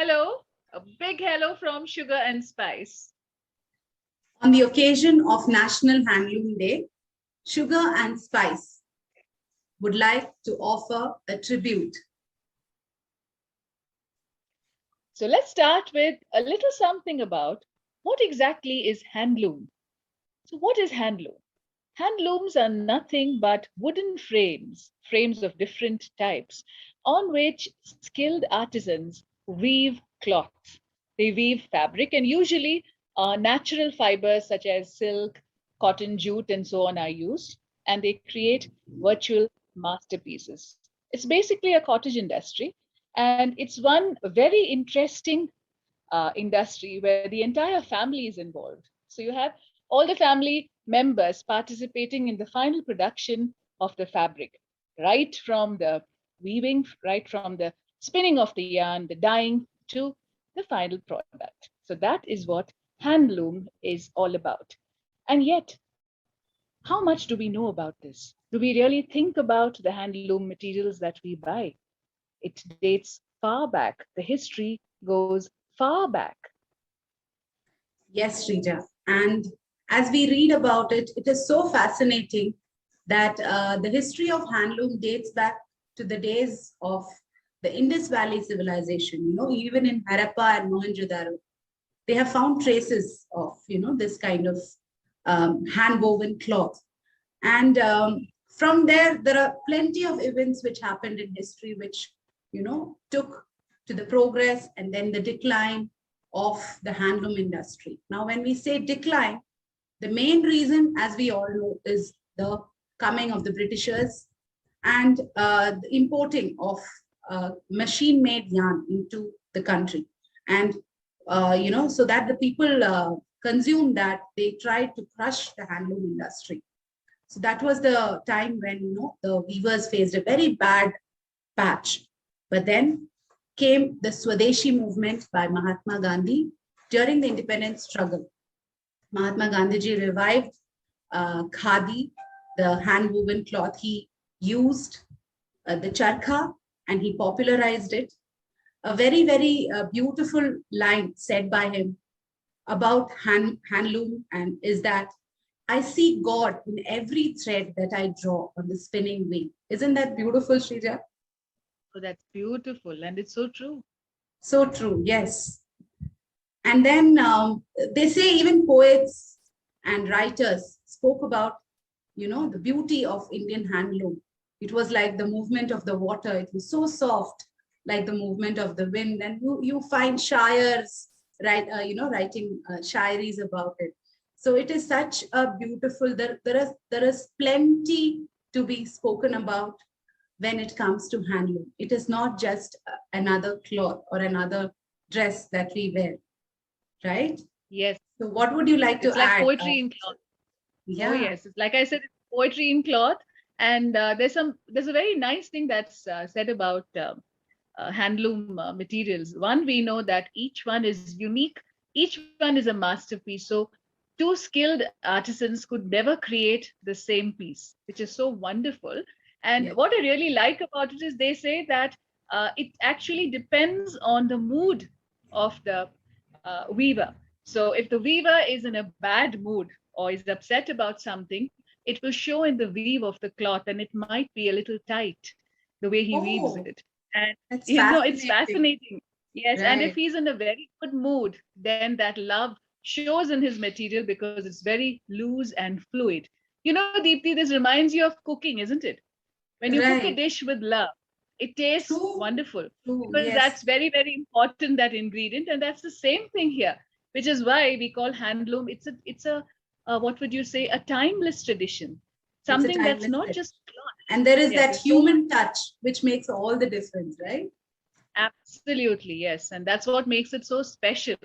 Hello, a big hello from Sugar and Spice. On the occasion of National Handloom Day, Sugar and Spice would like to offer a tribute. So let's start with a little something about what exactly is handloom. So, what is handloom? Handlooms are nothing but wooden frames of different types, on which skilled artisans weave cloths. They weave fabric, and usually natural fibers such as silk, cotton, jute, and so on are used, and they create virtual masterpieces. It's basically a cottage industry, and it's one very interesting industry where the entire family is involved. So you have all the family members participating in the final production of the fabric, right from the weaving, right from the spinning of the yarn, the dyeing to the final product. So that is what handloom is all about. And yet, how much do we know about this? Do we really think about the handloom materials that we buy? It dates far back. The history goes far back. Yes, Srija. And as we read about it, it is so fascinating that the history of handloom dates back to the days of the Indus Valley civilization. Even in Harappa and Mohenjo-daro, they have found traces of, this kind of hand-woven cloth. And from there are plenty of events which happened in history, which, took to the progress and then the decline of the handloom industry. Now, when we say decline, the main reason, as we all know, is the coming of the Britishers and the importing of machine-made yarn into the country. And, so that the people consume that, they tried to crush the handloom industry. So that was the time when, the weavers faced a very bad patch. But then came the Swadeshi movement by Mahatma Gandhi during the independence struggle. Mahatma Gandhiji revived khadi, the hand-woven cloth. He used the charkha and he popularized it. A very, very beautiful line said by him about handloom and is that I see God in every thread that I draw on the spinning wheel. Isn't that beautiful, Shrija? Oh, that's beautiful. And it's so true. So true, yes. And then they say even poets and writers spoke about, the beauty of Indian handloom. It was like the movement of the water. It was so soft, like the movement of the wind. And you find shires, right? Writing shairis about it. So it is such a beautiful. There is plenty to be spoken about when it comes to handloom. It is not just another cloth or another dress that we wear, right? Yes. So what would you like to It's like add? poetry in cloth. Oh, Yeah, yes. Like I said, it's poetry in cloth. And there's a very nice thing that's said about handloom materials. One, we know that each one is unique. Each one is a masterpiece. So two skilled artisans could never create the same piece, which is so wonderful. And yeah. what I really like about it is they say that it actually depends on the mood of the weaver. So if the weaver is in a bad mood or is upset about something, it will show in the weave of the cloth and it might be a little tight the way he weaves Oh, it. And that's it's fascinating. fascinating. Yes, and if Right. he's in a very good mood, then that love shows in his material because it's very loose and fluid. Deepti, this reminds you of cooking, isn't it? When you cook a Right. dish with love, it tastes True. wonderful True. because Yes. that's very, very important, that ingredient. And that's the same thing here, which is why we call handloom. It's a what would you say, a timeless tradition, It's a something that's timeless not thing. just cloth. And there is Yes, that there's so much. human touch, which makes all the difference, right? Absolutely, yes. And that's what makes it so special.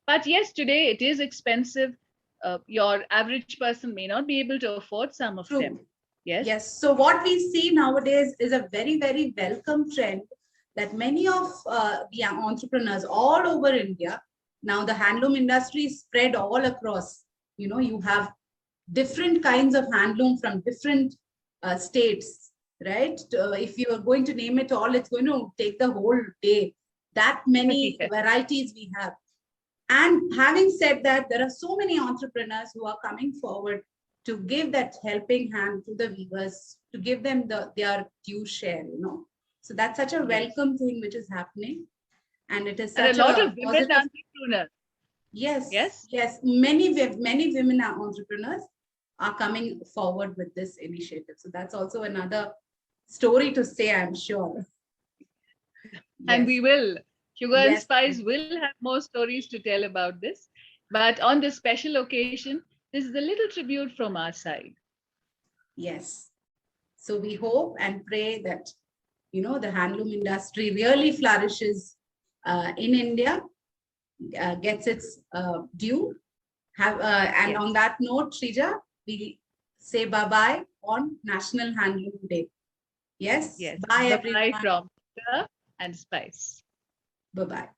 But yes, today it is expensive. Your average person may not be able to afford some of them. True. Yes. Yes. So what we see nowadays is a very, very welcome trend that many of the entrepreneurs all over India, now the handloom industry is spread all across. You have different kinds of handloom from different states, right? If you are going to name it all, it's going to take the whole day. that many Yes. varieties we have. And having said that, there are so many entrepreneurs who are coming forward to give that helping hand to the weavers, to give them their due share, you know. So that's such a Yes. welcome thing which is happening. And it is And a such lot a of women positive. entrepreneurs. Yes, Yes. yes. Many women are entrepreneurs are coming forward with this initiative. So that's also another story to say, I'm sure. And Yes, we will. Sugar and yes, Spice will have more stories to tell about this. But on this special occasion, this is a little tribute from our side. yes. So we hope and pray that, you know, the handloom industry really flourishes in India, gets its due. And Yes. on that note, Shrija, we say bye-bye on National Handloom Day. Yes, Yes. bye Bye bye everyone. from Sugar and Spice. Bye-bye.